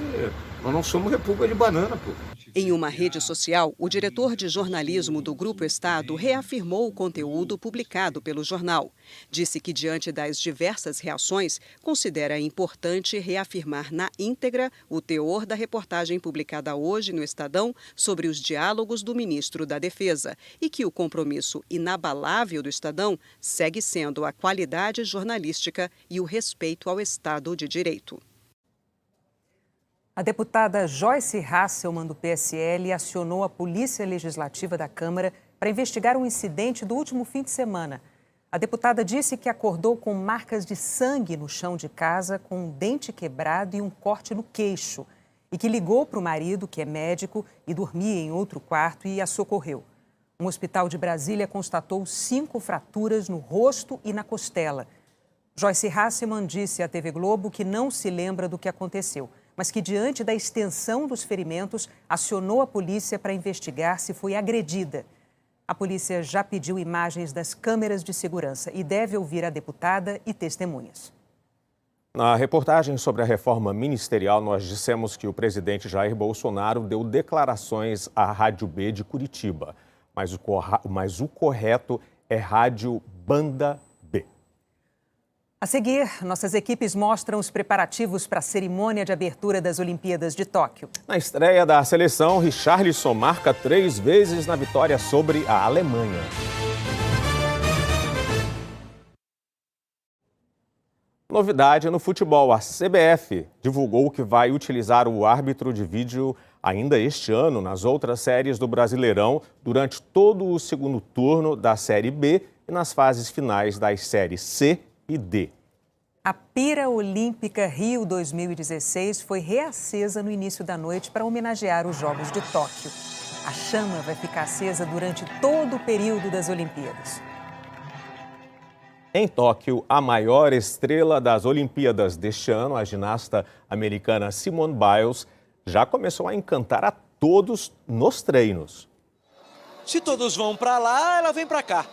nós não somos república de banana, pô. Em uma rede social, o diretor de jornalismo do Grupo Estado reafirmou o conteúdo publicado pelo jornal. Disse que, diante das diversas reações, considera importante reafirmar na íntegra o teor da reportagem publicada hoje no Estadão sobre os diálogos do ministro da Defesa e que o compromisso inabalável do Estadão segue sendo a qualidade jornalística e o respeito ao Estado de Direito. A deputada Joyce Hasselmann, do PSL, acionou a Polícia Legislativa da Câmara para investigar um incidente do último fim de semana. A deputada disse que acordou com marcas de sangue no chão de casa, com um dente quebrado e um corte no queixo, e que ligou para o marido, que é médico, e dormia em outro quarto, e a socorreu. Um hospital de Brasília constatou 5 fraturas no rosto e na costela. Joyce Hasselmann disse à TV Globo que não se lembra do que aconteceu, mas que, diante da extensão dos ferimentos, acionou a polícia para investigar se foi agredida. A polícia já pediu imagens das câmeras de segurança e deve ouvir a deputada e testemunhas. Na reportagem sobre a reforma ministerial, nós dissemos que o presidente Jair Bolsonaro deu declarações à Rádio B de Curitiba, mas o correto é Rádio Banda B. A seguir, nossas equipes mostram os preparativos para a cerimônia de abertura das Olimpíadas de Tóquio. Na estreia da seleção, Richarlison marca 3 vezes na vitória sobre a Alemanha. Novidade no futebol, a CBF divulgou que vai utilizar o árbitro de vídeo ainda este ano nas outras séries do Brasileirão durante todo o segundo turno da Série B e nas fases finais das séries C e D. A Pira Olímpica Rio 2016 foi reacesa no início da noite para homenagear os Jogos de Tóquio. A chama vai ficar acesa durante todo o período das Olimpíadas. Em Tóquio, a maior estrela das Olimpíadas deste ano, a ginasta americana Simone Biles, já começou a encantar a todos nos treinos. Se todos vão para lá, ela vem para cá.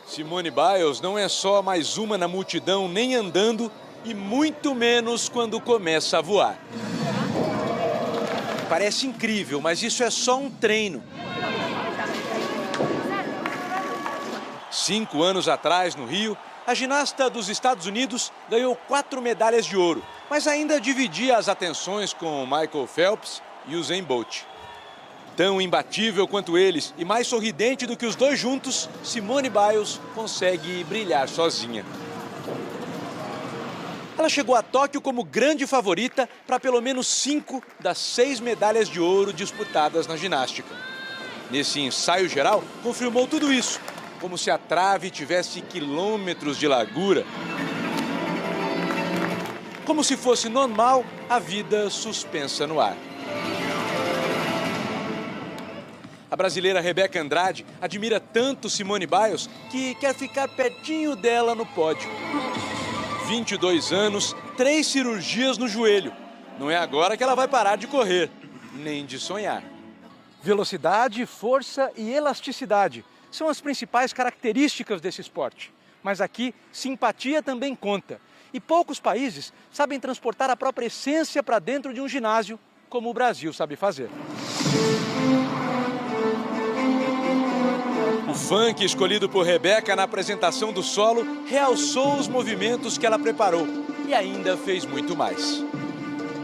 Simone Biles não é só mais uma na multidão, nem andando, e muito menos quando começa a voar. Parece incrível, mas isso é só um treino. 5 anos atrás, no Rio, a ginasta dos Estados Unidos ganhou 4 medalhas de ouro, mas ainda dividia as atenções com Michael Phelps e Usain Bolt. Tão imbatível quanto eles e mais sorridente do que os dois juntos, Simone Biles consegue brilhar sozinha. Ela chegou a Tóquio como grande favorita para pelo menos 5 das 6 medalhas de ouro disputadas na ginástica. Nesse ensaio geral, confirmou tudo isso, como se a trave tivesse quilômetros de largura. Como se fosse normal a vida suspensa no ar. A brasileira Rebeca Andrade admira tanto Simone Biles que quer ficar pertinho dela no pódio. 22 anos, 3 cirurgias no joelho. Não é agora que ela vai parar de correr, nem de sonhar. Velocidade, força e elasticidade são as principais características desse esporte. Mas aqui, simpatia também conta. E poucos países sabem transportar a própria essência para dentro de um ginásio, como o Brasil sabe fazer. O funk escolhido por Rebeca na apresentação do solo realçou os movimentos que ela preparou e ainda fez muito mais.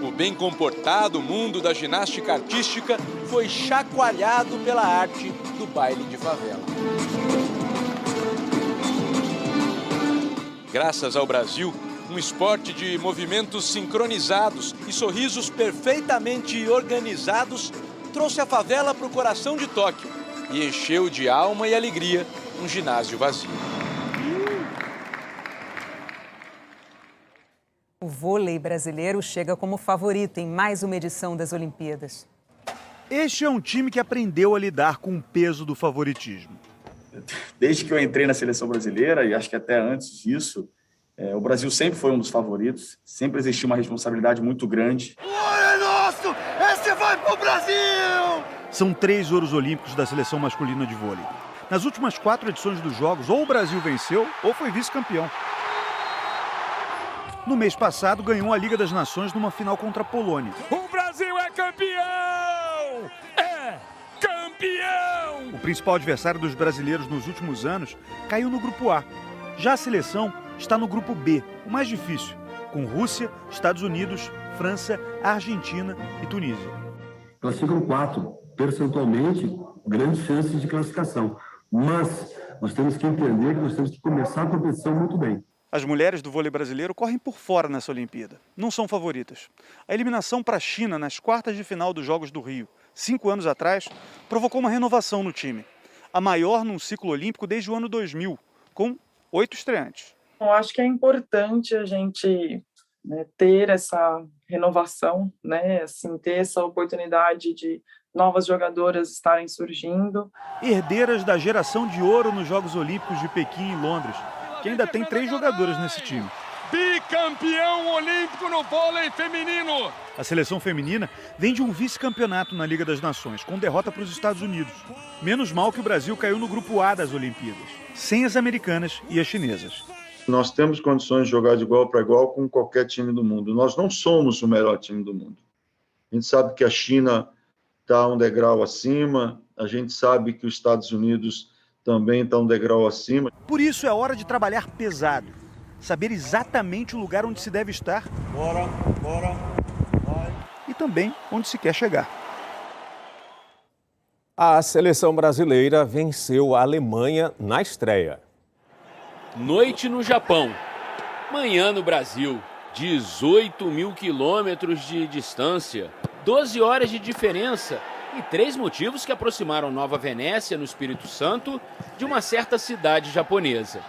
O bem comportado mundo da ginástica artística foi chacoalhado pela arte do baile de favela. Graças ao Brasil, um esporte de movimentos sincronizados e sorrisos perfeitamente organizados trouxe a favela para o coração de Tóquio e encheu de alma e alegria um ginásio vazio. O vôlei brasileiro chega como favorito em mais uma edição das Olimpíadas. Este é um time que aprendeu a lidar com o peso do favoritismo. Desde que eu entrei na seleção brasileira, e acho que até antes disso, o Brasil sempre foi um dos favoritos, sempre existiu uma responsabilidade muito grande. O ouro é nosso! Esse vai pro Brasil! São 3 ouros olímpicos da seleção masculina de vôlei. Nas últimas 4 edições dos Jogos, ou o Brasil venceu ou foi vice-campeão. No mês passado, ganhou a Liga das Nações numa final contra a Polônia. O Brasil é campeão! É campeão! O principal adversário dos brasileiros nos últimos anos caiu no grupo A. Já a seleção está no grupo B, o mais difícil, com Rússia, Estados Unidos, França, Argentina e Tunísia. Classificam 4, percentualmente, grandes chances de classificação. Mas nós temos que entender que nós temos que começar a competição muito bem. As mulheres do vôlei brasileiro correm por fora nessa Olimpíada. Não são favoritas. A eliminação para a China nas quartas de final dos Jogos do Rio, 5 anos atrás, provocou uma renovação no time. A maior num ciclo olímpico desde o ano 2000, com 8 estreantes. Eu acho que é importante a gente ter essa renovação, assim, ter essa oportunidade de novas jogadoras estarem surgindo. Herdeiras da geração de ouro nos Jogos Olímpicos de Pequim e Londres, que ainda tem 3 jogadoras nesse time. Bicampeão olímpico no vôlei feminino! A seleção feminina vem de um vice-campeonato na Liga das Nações, com derrota para os Estados Unidos. Menos mal que o Brasil caiu no grupo A das Olimpíadas, sem as americanas e as chinesas. Nós temos condições de jogar de igual para igual com qualquer time do mundo. Nós não somos o melhor time do mundo. A gente sabe que a China está um degrau acima, a gente sabe que os Estados Unidos também está um degrau acima. Por isso é hora de trabalhar pesado, saber exatamente o lugar onde se deve estar. Bora. E também onde se quer chegar. A seleção brasileira venceu a Alemanha na estreia. Noite no Japão. Manhã no Brasil, 18 mil quilômetros de distância, 12 horas de diferença e 3 motivos que aproximaram Nova Venécia, no Espírito Santo, de uma certa cidade japonesa.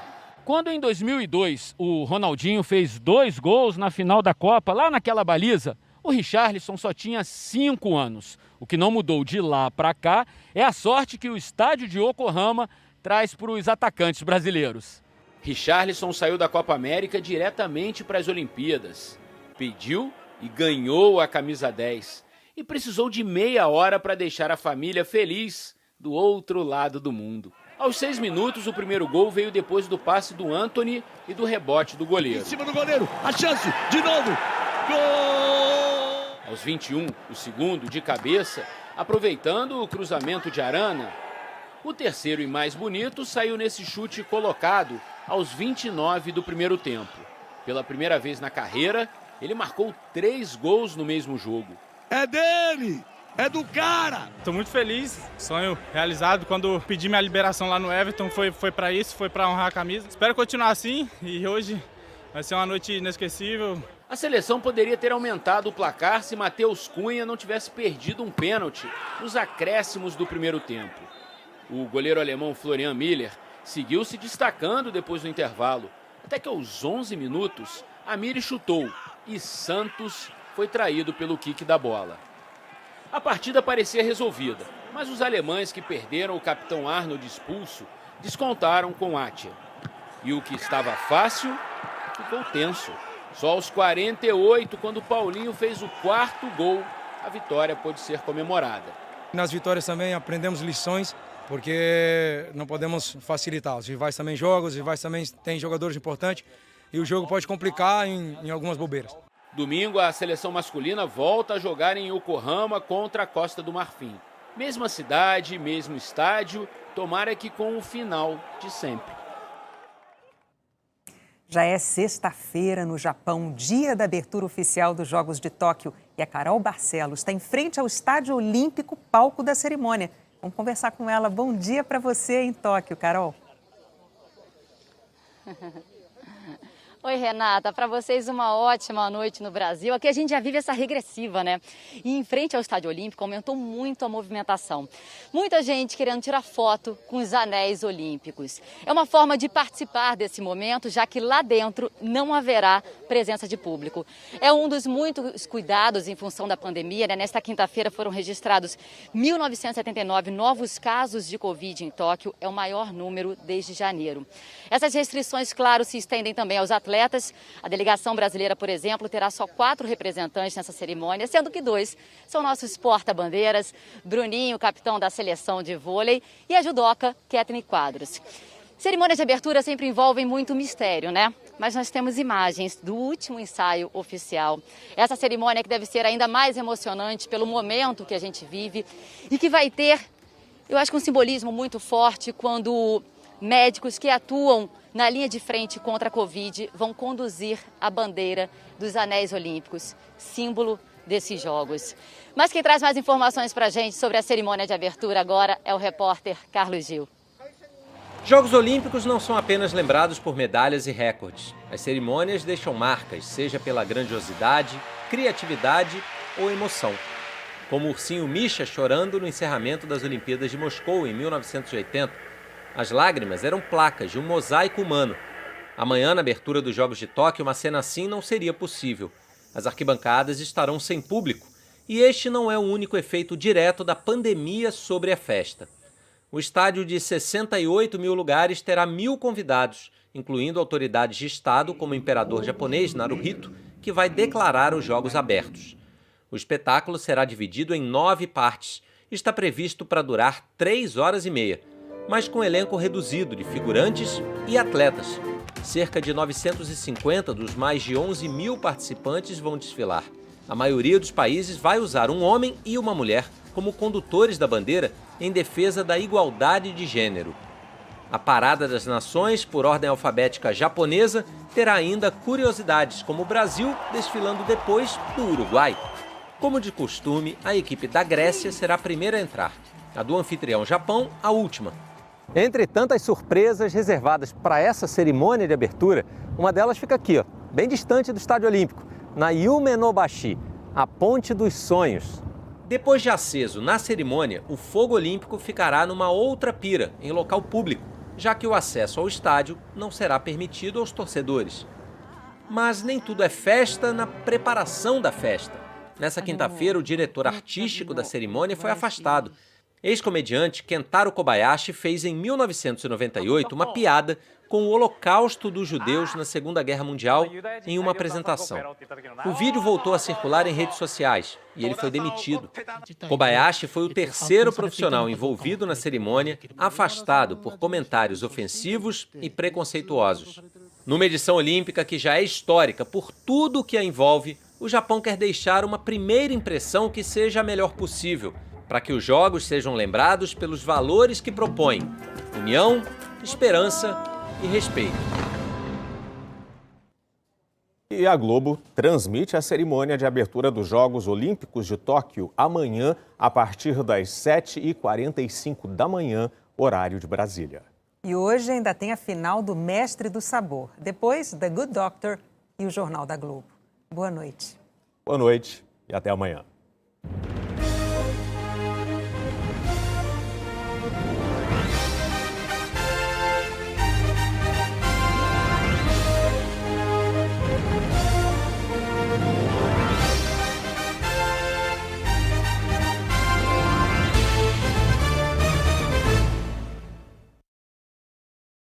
Quando em 2002 o Ronaldinho fez 2 gols na final da Copa, lá naquela baliza, o Richarlison só tinha 5 anos. O que não mudou de lá para cá é a sorte que o estádio de Yokohama traz para os atacantes brasileiros. Richarlison saiu da Copa América diretamente para as Olimpíadas. Pediu e ganhou a camisa 10. E precisou de meia hora para deixar a família feliz do outro lado do mundo. Aos 6 minutos, o primeiro gol veio depois do passe do Antony e do rebote do goleiro. Em cima do goleiro, a chance, de novo, gol! Aos 21, o segundo, de cabeça, aproveitando o cruzamento de Arana. O terceiro e mais bonito saiu nesse chute colocado aos 29 do primeiro tempo. Pela primeira vez na carreira, ele marcou 3 gols no mesmo jogo. É dele! É do cara! Estou muito feliz, sonho realizado. Quando pedi minha liberação lá no Everton, foi para isso, foi para honrar a camisa. Espero continuar assim e hoje vai ser uma noite inesquecível. A seleção poderia ter aumentado o placar se Matheus Cunha não tivesse perdido um pênalti nos acréscimos do primeiro tempo. O goleiro alemão Florian Miller seguiu se destacando depois do intervalo, até que aos 11 minutos, Amiri chutou e Santos foi traído pelo quique da bola. A partida parecia resolvida, mas os alemães que perderam o capitão Arnold expulso descontaram com Atia. E o que estava fácil ficou tenso. Só aos 48, quando Paulinho fez o 4º gol, a vitória pôde ser comemorada. Nas vitórias também aprendemos lições, porque não podemos facilitar. Os rivais também jogam, os rivais também têm jogadores importantes e o jogo pode complicar em algumas bobeiras. Domingo, a seleção masculina volta a jogar em Yokohama contra a Costa do Marfim. Mesma cidade, mesmo estádio, tomara que com o final de sempre. Já é sexta-feira no Japão, dia da abertura oficial dos Jogos de Tóquio. E a Carol Barcelos está em frente ao Estádio Olímpico, palco da cerimônia. Vamos conversar com ela. Bom dia para você em Tóquio, Carol. Oi, Renata. Para vocês, uma ótima noite no Brasil. Aqui a gente já vive essa regressiva, né? E em frente ao Estádio Olímpico aumentou muito a movimentação. Muita gente querendo tirar foto com os anéis olímpicos. É uma forma de participar desse momento, já que lá dentro não haverá presença de público. É um dos muitos cuidados em função da pandemia, né? Nesta quinta-feira foram registrados 1.979 novos casos de Covid em Tóquio. É o maior número desde janeiro. Essas restrições, claro, se estendem também aos atletas. A delegação brasileira, por exemplo, terá só 4 representantes nessa cerimônia, sendo que 2 são nossos porta-bandeiras, Bruninho, capitão da seleção de vôlei, e a judoca Kathleen Quadros. Cerimônias de abertura sempre envolvem muito mistério, né? Mas nós temos imagens do último ensaio oficial. Essa cerimônia que deve ser ainda mais emocionante pelo momento que a gente vive e que vai ter, eu acho que um simbolismo muito forte quando médicos que atuam na linha de frente contra a Covid vão conduzir a bandeira dos Anéis Olímpicos, símbolo desses Jogos. Mas quem traz mais informações para a gente sobre a cerimônia de abertura agora é o repórter Carlos Gil. Jogos Olímpicos não são apenas lembrados por medalhas e recordes. As cerimônias deixam marcas, seja pela grandiosidade, criatividade ou emoção. Como o ursinho Misha chorando no encerramento das Olimpíadas de Moscou em 1980, as lágrimas eram placas de um mosaico humano. Amanhã, na abertura dos Jogos de Tóquio, uma cena assim não seria possível. As arquibancadas estarão sem público e este não é o único efeito direto da pandemia sobre a festa. O estádio de 68 mil lugares terá 1.000 convidados, incluindo autoridades de Estado como o imperador japonês Naruhito, que vai declarar os Jogos abertos. O espetáculo será dividido em 9 partes e está previsto para durar 3 horas e meia. Mas com elenco reduzido de figurantes e atletas. Cerca de 950 dos mais de 11 mil participantes vão desfilar. A maioria dos países vai usar um homem e uma mulher como condutores da bandeira em defesa da igualdade de gênero. A Parada das Nações, por ordem alfabética japonesa, terá ainda curiosidades, como o Brasil desfilando depois do Uruguai. Como de costume, a equipe da Grécia será a primeira a entrar. A do anfitrião Japão, a última. Entre tantas surpresas reservadas para essa cerimônia de abertura, uma delas fica aqui, ó, bem distante do Estádio Olímpico, na Yumenobashi, a Ponte dos Sonhos. Depois de aceso na cerimônia, o fogo olímpico ficará numa outra pira, em local público, já que o acesso ao estádio não será permitido aos torcedores. Mas nem tudo é festa na preparação da festa. Nessa quinta-feira, o diretor artístico da cerimônia foi afastado. Ex-comediante Kentaro Kobayashi fez em 1998 uma piada com o Holocausto dos judeus na Segunda Guerra Mundial em uma apresentação. O vídeo voltou a circular em redes sociais e ele foi demitido. Kobayashi foi o terceiro profissional envolvido na cerimônia afastado por comentários ofensivos e preconceituosos. Numa edição olímpica que já é histórica por tudo que a envolve, o Japão quer deixar uma primeira impressão que seja a melhor possível, para que os Jogos sejam lembrados pelos valores que propõem: união, esperança e respeito. E a Globo transmite a cerimônia de abertura dos Jogos Olímpicos de Tóquio amanhã, a partir das 7h45 da manhã, horário de Brasília. E hoje ainda tem a final do Mestre do Sabor. Depois, The Good Doctor e o Jornal da Globo. Boa noite. Boa noite e até amanhã.